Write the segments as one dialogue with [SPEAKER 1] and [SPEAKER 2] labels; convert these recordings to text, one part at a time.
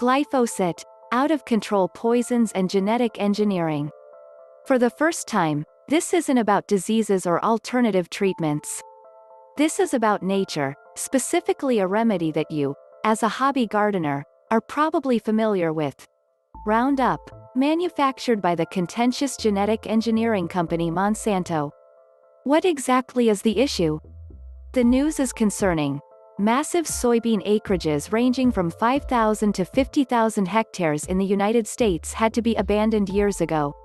[SPEAKER 1] Glyphosate, out-of-control poisons and genetic engineering. For the first time, this isn't about diseases or alternative treatments. This is about nature, specifically a remedy that you, as a hobby gardener, are probably familiar with. Roundup, manufactured by the contentious genetic engineering company Monsanto. What exactly is the issue? The news is concerning. Massive soybean acreages ranging from 5,000 to 50,000 hectares in the United States had to be abandoned years ago.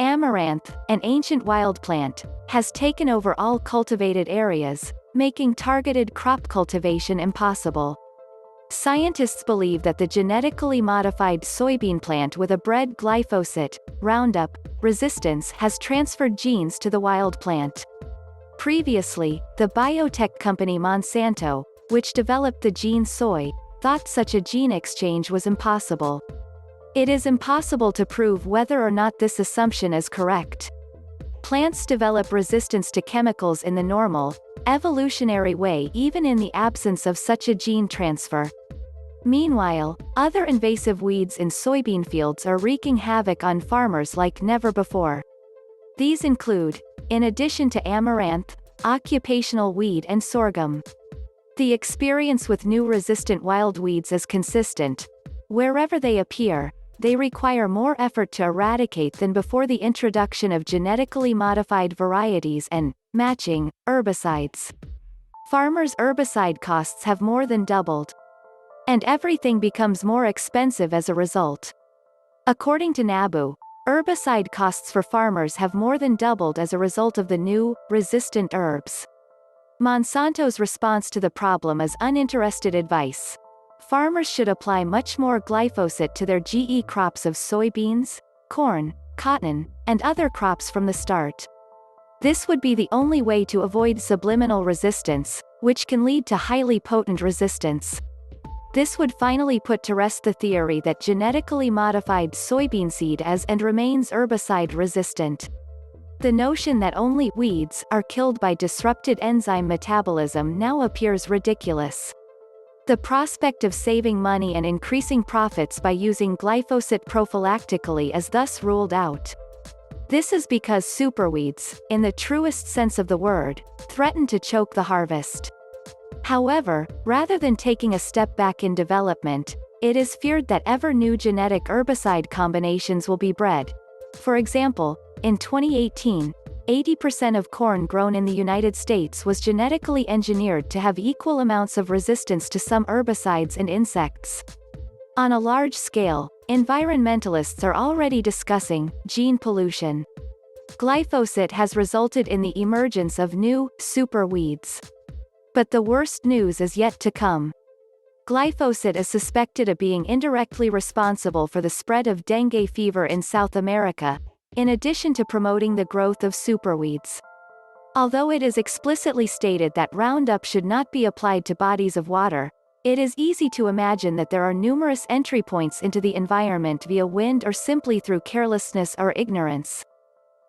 [SPEAKER 1] Amaranth, an ancient wild plant, has taken over all cultivated areas, making targeted crop cultivation impossible. Scientists believe that the genetically modified soybean plant with a bred glyphosate, Roundup, resistance has transferred genes to the wild plant. Previously, the biotech company Monsanto, which developed the gene soy, thought such a gene exchange was impossible. It is impossible to prove whether or not this assumption is correct. Plants develop resistance to chemicals in the normal, evolutionary way even in the absence of such a gene transfer. Meanwhile, other invasive weeds in soybean fields are wreaking havoc on farmers like never before. These include, in addition to amaranth, occupational weed and sorghum. The experience with new resistant wild weeds is consistent. Wherever they appear, they require more effort to eradicate than before the introduction of genetically modified varieties and, matching, herbicides. Farmers' herbicide costs have more than doubled. And everything becomes more expensive as a result. According to NABU, herbicide costs for farmers have more than doubled as a result of the new, resistant herbs. Monsanto's response to the problem is uninterested advice. Farmers should apply much more glyphosate to their GE crops of soybeans, corn, cotton, and other crops from the start. This would be the only way to avoid subliminal resistance, which can lead to highly potent resistance. This would finally put to rest the theory that genetically modified soybean seed is and remains herbicide resistant. The notion that only weeds are killed by disrupted enzyme metabolism now appears ridiculous. The prospect of saving money and increasing profits by using glyphosate prophylactically is thus ruled out. This is because superweeds, in the truest sense of the word, threaten to choke the harvest. However, rather than taking a step back in development, it is feared that ever new genetic herbicide combinations will be bred. For example, in 2018, 80% of corn grown in the United States was genetically engineered to have equal amounts of resistance to some herbicides and insects. On a large scale, environmentalists are already discussing gene pollution. Glyphosate has resulted in the emergence of new, super weeds. But the worst news is yet to come. Glyphosate is suspected of being indirectly responsible for the spread of dengue fever in South America, in addition to promoting the growth of superweeds. Although it is explicitly stated that Roundup should not be applied to bodies of water, it is easy to imagine that there are numerous entry points into the environment via wind or simply through carelessness or ignorance.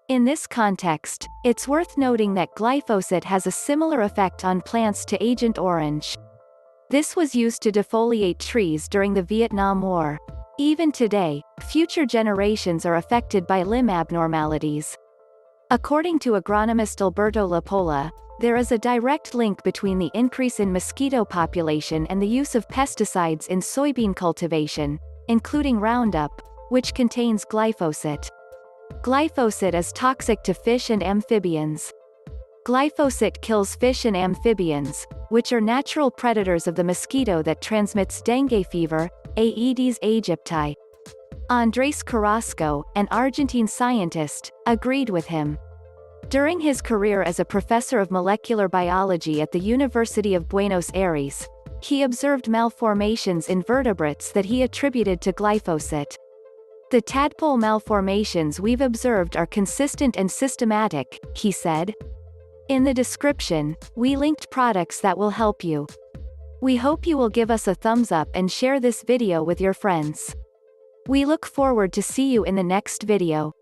[SPEAKER 1] In this context, it's worth noting that glyphosate has a similar effect on plants to Agent Orange. This was used to defoliate trees during the Vietnam War. Even today, future generations are affected by limb abnormalities. According to agronomist Alberto Lapola, there is a direct link between the increase in mosquito population and the use of pesticides in soybean cultivation, including Roundup, which contains glyphosate. Glyphosate is toxic to fish and amphibians. Glyphosate kills fish and amphibians, which are natural predators of the mosquito that transmits dengue fever, Aedes aegypti. Andrés Carrasco, an Argentine scientist, agreed with him. During his career as a professor of molecular biology at the University of Buenos Aires, he observed malformations in vertebrates that he attributed to glyphosate. The tadpole malformations we've observed are consistent and systematic, he said. In the description, we linked products that will help you. We hope you will give us a thumbs up and share this video with your friends. We look forward to see you in the next video.